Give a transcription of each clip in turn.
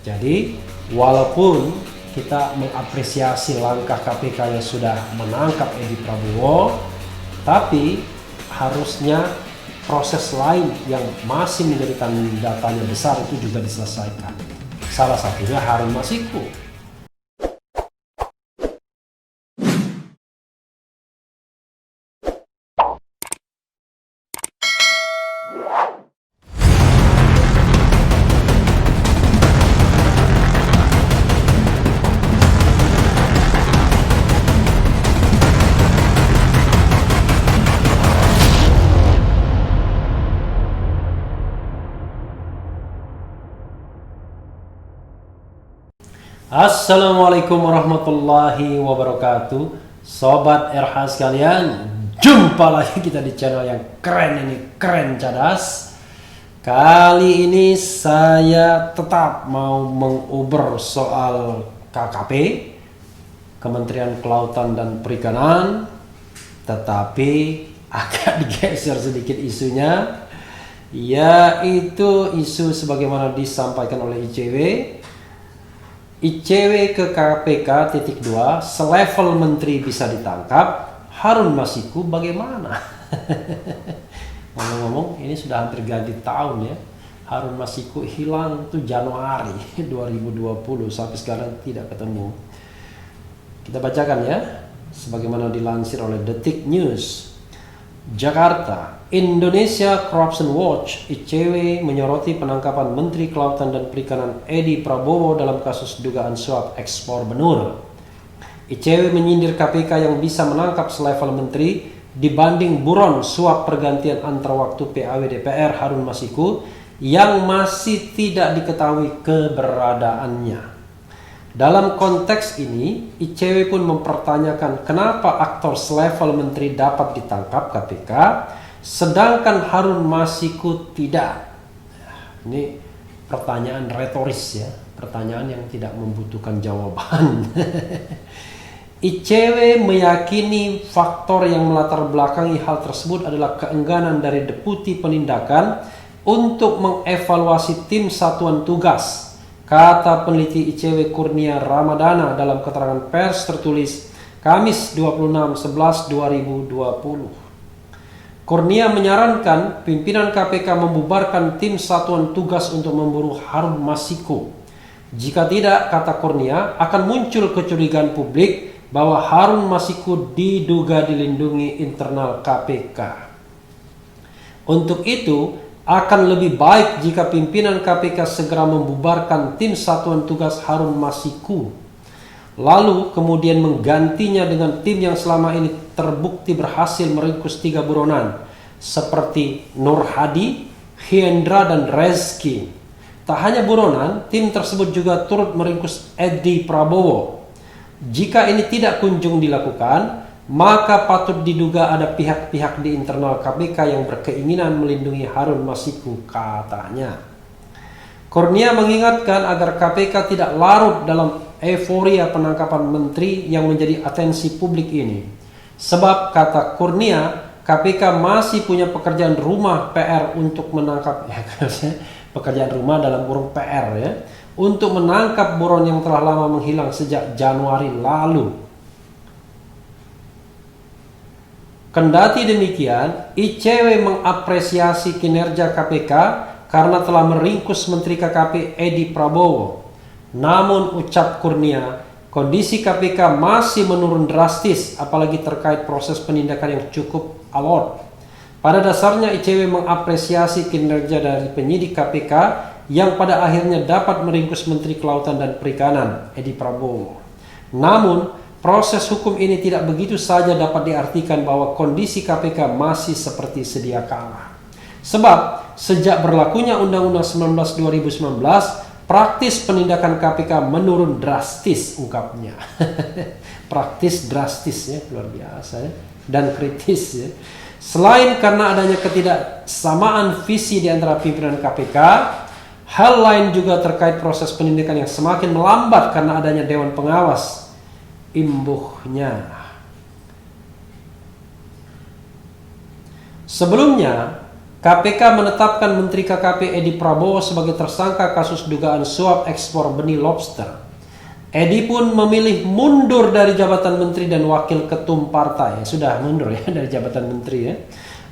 Jadi walaupun kita mengapresiasi langkah KPK yang sudah menangkap Edi Prabowo, tapi harusnya proses lain yang masih menjadi tanda tanya besar itu juga diselesaikan. Salah satunya Harun Masiku. Assalamualaikum warahmatullahi wabarakatuh. Sobat RH sekalian, jumpa lagi kita di channel yang keren ini, keren cadas. Kali ini saya tetap mau menguber soal KKP, Kementerian Kelautan dan Perikanan, tetapi agak digeser sedikit isunya, yaitu isu sebagaimana disampaikan oleh ICW ke KPK titik 2, selevel menteri bisa ditangkap, Harun Masiku bagaimana? Ngomong-ngomong, ini sudah hampir ganti tahun ya. Harun Masiku hilang tuh Januari 2020, sampai sekarang tidak ketemu. Kita bacakan ya, sebagaimana dilansir oleh Detik News. Jakarta, Indonesia Corruption Watch (ICW) menyoroti penangkapan Menteri Kelautan dan Perikanan Edi Prabowo dalam kasus dugaan suap ekspor benur. ICW menyindir KPK yang bisa menangkap selevel menteri dibanding buron suap pergantian antar waktu PAW DPR Harun Masiku yang masih tidak diketahui keberadaannya. Dalam konteks ini, ICW pun mempertanyakan kenapa aktor selevel menteri dapat ditangkap KPK, sedangkan Harun Masiku tidak. Ini pertanyaan retoris ya, pertanyaan yang tidak membutuhkan jawaban. ICW meyakini faktor yang melatar belakangi hal tersebut adalah keengganan dari Deputi Penindakan untuk mengevaluasi tim satuan tugas, kata peneliti ICW Kurnia Ramadana dalam keterangan pers tertulis Kamis 26/11/2020. Kurnia menyarankan pimpinan KPK membubarkan tim satuan tugas untuk memburu Harun Masiku. Jika tidak, kata Kurnia, akan muncul kecurigaan publik bahwa Harun Masiku diduga dilindungi internal KPK. Untuk itu, akan lebih baik jika pimpinan KPK segera membubarkan tim satuan tugas Harun Masiku, lalu kemudian menggantinya dengan tim yang selama ini terbukti berhasil meringkus 3 buronan seperti Nur Hadi, Hendra, dan Rezki. Tak hanya buronan, tim tersebut juga turut meringkus Edi Prabowo. Jika ini tidak kunjung dilakukan, maka patut diduga ada pihak-pihak di internal KPK yang berkeinginan melindungi Harun Masiku, katanya. Kurnia mengingatkan agar KPK tidak larut dalam euforia penangkapan menteri yang menjadi atensi publik ini. Sebab, kata Kurnia, KPK masih punya pekerjaan rumah PR untuk menangkap, pekerjaan rumah dalam kurung PR ya, untuk menangkap buron yang telah lama menghilang sejak Januari lalu. Kendati demikian, ICW mengapresiasi kinerja KPK karena telah meringkus Menteri KKP Edi Prabowo. Namun, ucap Kurnia, kondisi KPK masih menurun drastis, apalagi terkait proses penindakan yang cukup alot. Pada dasarnya, ICW mengapresiasi kinerja dari penyidik KPK yang pada akhirnya dapat meringkus Menteri Kelautan dan Perikanan Edi Prabowo. Namun, proses hukum ini tidak begitu saja dapat diartikan bahwa kondisi KPK masih seperti sedia kala. Sebab, sejak berlakunya Undang-Undang 19 2019, praktis penindakan KPK menurun drastis, ungkapnya. Praktis drastis ya, luar biasa ya, dan kritis ya. Selain karena adanya ketidaksamaan visi di antara pimpinan KPK, hal lain juga terkait proses penindakan yang semakin melambat karena adanya Dewan Pengawas. Imbuhnya. Sebelumnya, KPK menetapkan Menteri KKP Edi Prabowo sebagai tersangka kasus dugaan suap ekspor benih lobster. Edi pun memilih mundur dari jabatan menteri dan wakil ketum partai. Sudah mundur ya dari jabatan menteri ya.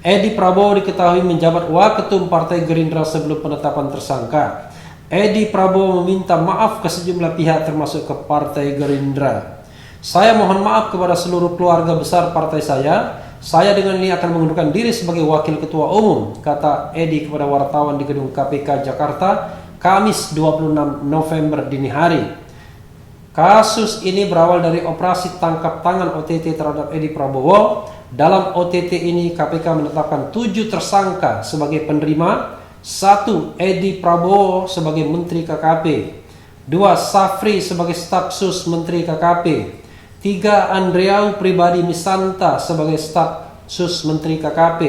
Edi Prabowo diketahui menjabat waketum Partai Gerindra sebelum penetapan tersangka. Edi Prabowo meminta maaf ke sejumlah pihak termasuk ke Partai Gerindra. Saya mohon maaf kepada seluruh keluarga besar partai saya. Saya dengan ini akan mengundurkan diri sebagai wakil ketua umum, kata Edi kepada wartawan di gedung KPK Jakarta, Kamis 26 November dini hari. Kasus ini berawal dari operasi tangkap tangan OTT terhadap Edi Prabowo. Dalam OTT ini KPK menetapkan 7 tersangka sebagai penerima. 1. Edi Prabowo sebagai Menteri KKP. 2. Safri sebagai staf sus Menteri KKP. 3. Andreau Pribadi Misanta sebagai staf sus Menteri KKP.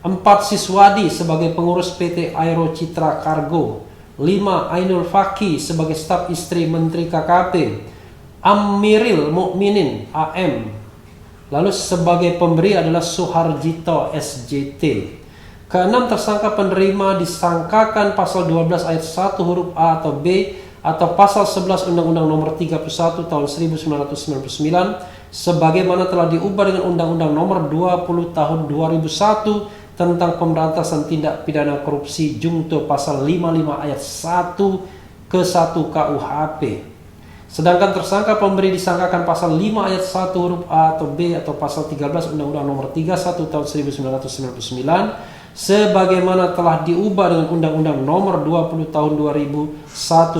4. Siswadi sebagai pengurus PT Aero Citra Cargo. 5. Ainul Fakih sebagai staf istri Menteri KKP. Amiril Mukminin AM. Lalu sebagai pemberi adalah Suharjito SJT. Keenam tersangka penerima disangkakan pasal 12 ayat 1 huruf A atau B atau pasal 11 Undang-Undang Nomor 31 Tahun 1999 sebagaimana telah diubah dengan Undang-Undang Nomor 20 Tahun 2001 tentang pemberantasan tindak pidana korupsi junto pasal 55 ayat 1 ke 1 KUHP. Sedangkan tersangka pemberi disangkakan pasal 5 ayat 1 huruf A atau B atau pasal 13 Undang-Undang Nomor 31 Tahun 1999 sebagaimana telah diubah dengan Undang-Undang Nomor 20 Tahun 2001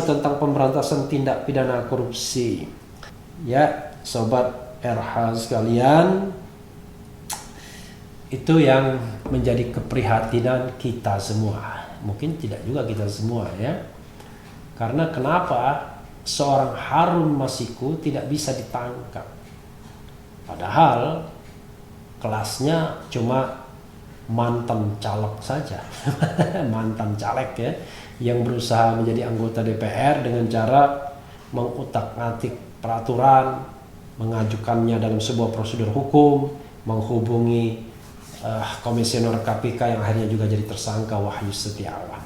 tentang pemberantasan tindak pidana korupsi. Ya, sobat RH sekalian, itu yang menjadi keprihatinan kita semua. Mungkin tidak juga kita semua ya. Karena kenapa seorang Harun Masiku tidak bisa ditangkap? Padahal kelasnya cuma mantan caleg saja. Mantan caleg ya, yang berusaha menjadi anggota DPR dengan cara mengutak-atik peraturan, mengajukannya dalam sebuah prosedur hukum, menghubungi komisioner KPK yang akhirnya juga jadi tersangka Wahyu Setiawan.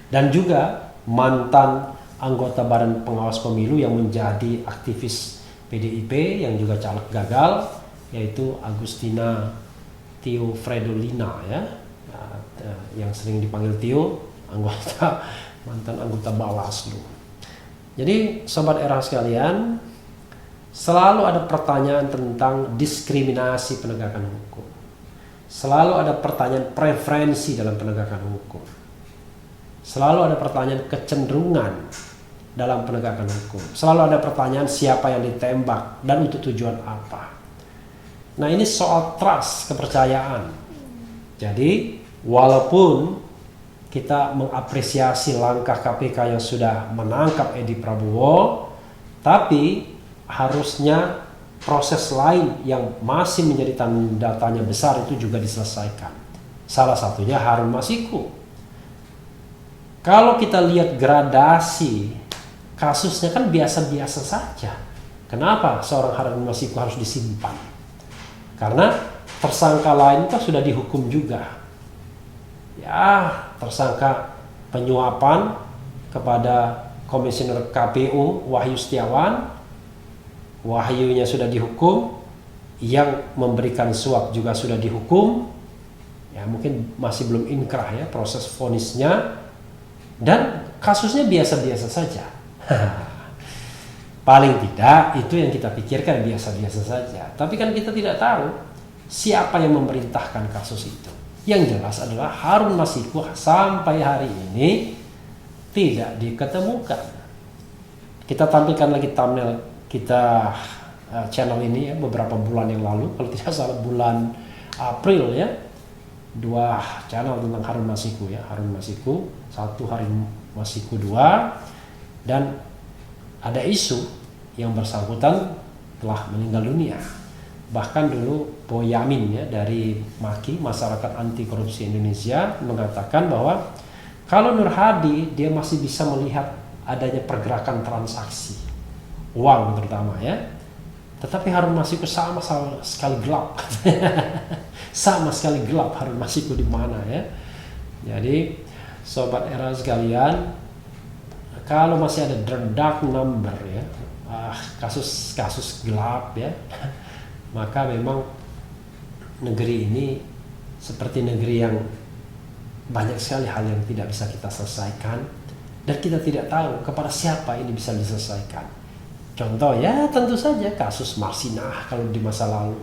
Dan juga mantan anggota Badan Pengawas Pemilu yang menjadi aktivis PDIP yang juga caleg gagal, yaitu Agustina Tio Fredolina ya, yang sering dipanggil Tio, mantan anggota Bawaslu. Jadi sobat RH sekalian, selalu ada pertanyaan tentang diskriminasi penegakan hukum. Selalu ada pertanyaan preferensi dalam penegakan hukum. Selalu ada pertanyaan kecenderungan dalam penegakan hukum. Selalu ada pertanyaan siapa yang ditembak dan untuk tujuan apa. Nah, ini soal trust, kepercayaan. Jadi, walaupun kita mengapresiasi langkah KPK yang sudah menangkap Edi Prabowo, tapi harusnya proses lain yang masih menjadi tanda tanya besar itu juga diselesaikan. Salah satunya Harun Masiku. Kalau kita lihat gradasi kasusnya kan biasa-biasa saja. Kenapa seorang Harun Masiku harus disimpan? Karena tersangka lain itu sudah dihukum juga. Ya, tersangka penyuapan kepada komisioner KPU Wahyu Setiawan. Wahyunya sudah dihukum, yang memberikan suap juga sudah dihukum. Ya, mungkin masih belum inkrah ya proses vonisnya, dan kasusnya biasa-biasa saja. Paling tidak itu yang kita pikirkan biasa-biasa saja. Tapi kan kita tidak tahu siapa yang memerintahkan kasus itu. Yang jelas adalah Harun Masiku sampai hari ini tidak diketemukan. Kita tampilkan lagi thumbnail kita channel ini ya, beberapa bulan yang lalu, kalau tidak salah bulan April ya, 2 channel tentang Harun Masiku ya, Harun Masiku 1, Harun Masiku 2, dan ada isu yang bersangkutan telah meninggal dunia. Bahkan dulu Boyamin ya dari MAKI, Masyarakat Anti Korupsi Indonesia, mengatakan bahwa kalau Nur Hadi dia masih bisa melihat adanya pergerakan transaksi uang terutama ya, Tetapi Harun Masiku sama sekali gelap. Sama sekali gelap Harun Masiku di mana ya. Jadi sobat era sekalian, kalau masih ada dark number ya, kasus-kasus gelap ya, maka memang negeri ini seperti negeri yang banyak sekali hal yang tidak bisa kita selesaikan, dan kita tidak tahu kepada siapa ini bisa diselesaikan. Contoh ya tentu saja kasus Marsinah kalau di masa lalu.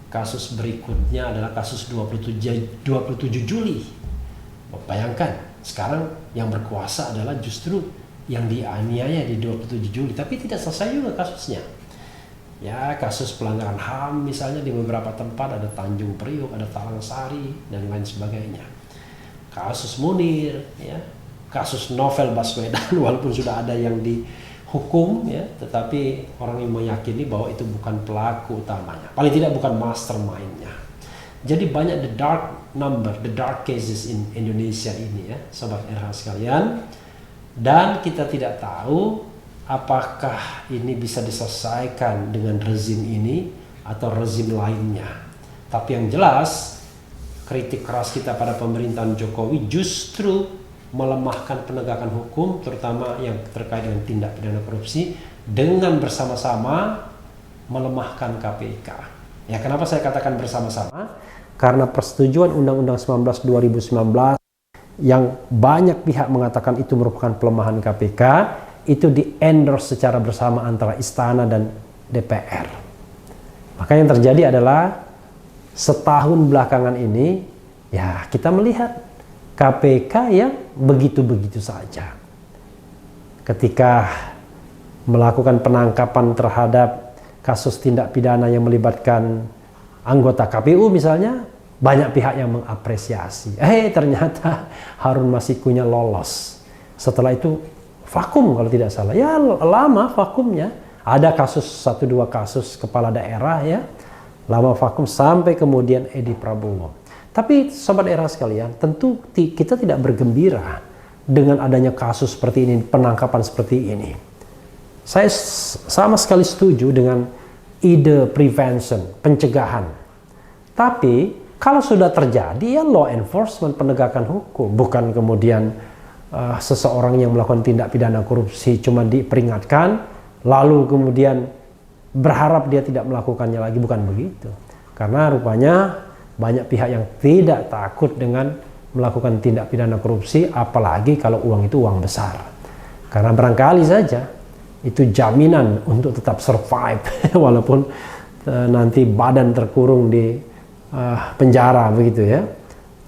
Kasus berikutnya adalah kasus 27 Juli. Bayangkan sekarang yang berkuasa adalah justru yang dianiaya di 27 Juli, tapi tidak selesai juga kasusnya. Ya, kasus pelanggaran HAM misalnya di beberapa tempat, ada Tanjung Priok, ada Talang Sari, dan lain sebagainya. Kasus Munir, ya, kasus Novel Baswedan, walaupun sudah ada yang dihukum, ya, tetapi orang yang meyakini bahwa itu bukan pelaku utamanya, paling tidak bukan mastermind-nya. Jadi banyak the dark number, the dark cases in Indonesia ini ya, sobat RH sekalian, dan kita tidak tahu apakah ini bisa diselesaikan dengan rezim ini atau rezim lainnya. Tapi yang jelas, kritik keras kita pada pemerintahan Jokowi justru melemahkan penegakan hukum, terutama yang terkait dengan tindak pidana korupsi, dengan bersama-sama melemahkan KPK. Ya, kenapa saya katakan bersama-sama? Karena persetujuan Undang-Undang 19 2019 yang banyak pihak mengatakan itu merupakan pelemahan KPK, itu di-endorse secara bersama antara Istana dan DPR. Maka yang terjadi adalah setahun belakangan ini, ya kita melihat KPK yang begitu-begitu saja. Ketika melakukan penangkapan terhadap kasus tindak pidana yang melibatkan anggota KPU misalnya, banyak pihak yang mengapresiasi. Ternyata Harun Masikunya lolos. Setelah itu vakum kalau tidak salah. Ya lama vakumnya. Ada kasus 1-2 kasus kepala daerah ya. Lama vakum sampai kemudian Edi Prabowo. Tapi sobat era sekalian, tentu kita tidak bergembira dengan adanya kasus seperti ini, penangkapan seperti ini. Saya sama sekali setuju dengan ide prevention, pencegahan. Tapi kalau sudah terjadi ya law enforcement, penegakan hukum, bukan kemudian seseorang yang melakukan tindak pidana korupsi cuma diperingatkan lalu kemudian berharap dia tidak melakukannya lagi, bukan begitu. Karena rupanya banyak pihak yang tidak takut dengan melakukan tindak pidana korupsi, apalagi kalau uang itu uang besar. Karena barangkali saja itu jaminan untuk tetap survive walaupun nanti badan terkurung di penjara begitu ya.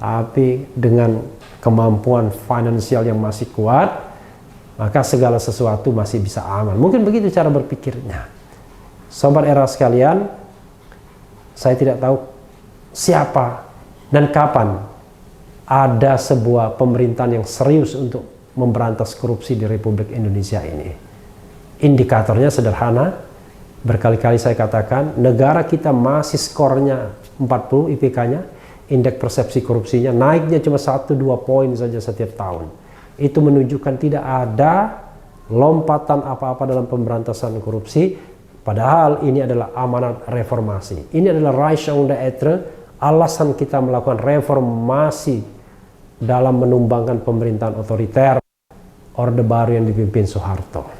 Tapi dengan kemampuan finansial yang masih kuat, maka segala sesuatu masih bisa aman. Mungkin begitu cara berpikirnya. Sobat era sekalian, saya tidak tahu siapa dan kapan ada sebuah pemerintahan yang serius untuk memberantas korupsi di Republik Indonesia ini. Indikatornya sederhana, berkali-kali saya katakan, negara kita masih skornya 40 IPK-nya, indeks persepsi korupsinya naiknya cuma 1-2 poin saja setiap tahun. Itu menunjukkan tidak ada lompatan apa-apa dalam pemberantasan korupsi, padahal ini adalah amanat reformasi. Ini adalah raison d'être, alasan kita melakukan reformasi dalam menumbangkan pemerintahan otoriter Orde Baru yang dipimpin Soeharto.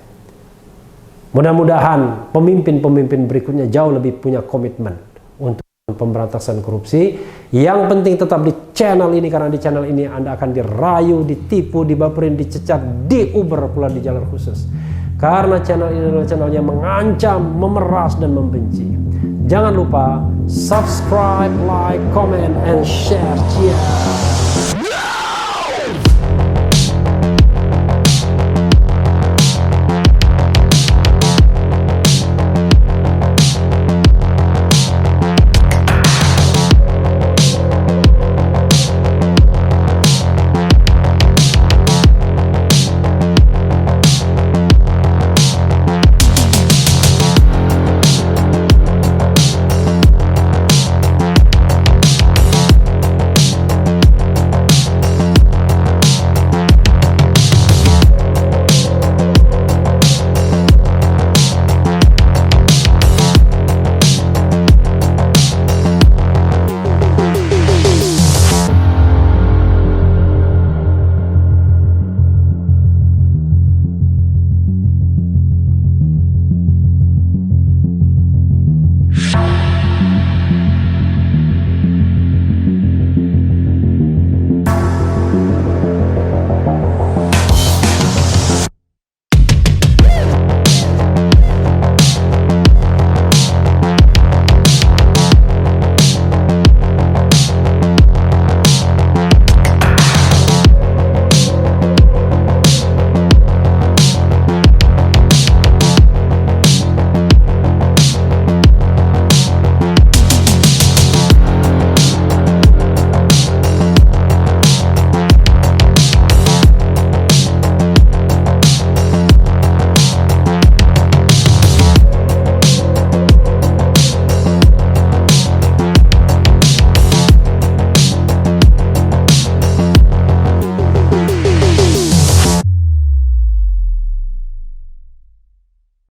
Mudah-mudahan pemimpin-pemimpin berikutnya jauh lebih punya komitmen untuk pemberantasan korupsi. Yang penting tetap di channel ini, karena di channel ini Anda akan dirayu, ditipu, dibaperin, dicecat, diuber pula di jalur khusus. Karena channel ini adalah channel yang mengancam, memeras, dan membenci. Jangan lupa subscribe, like, comment, and share. Cheers.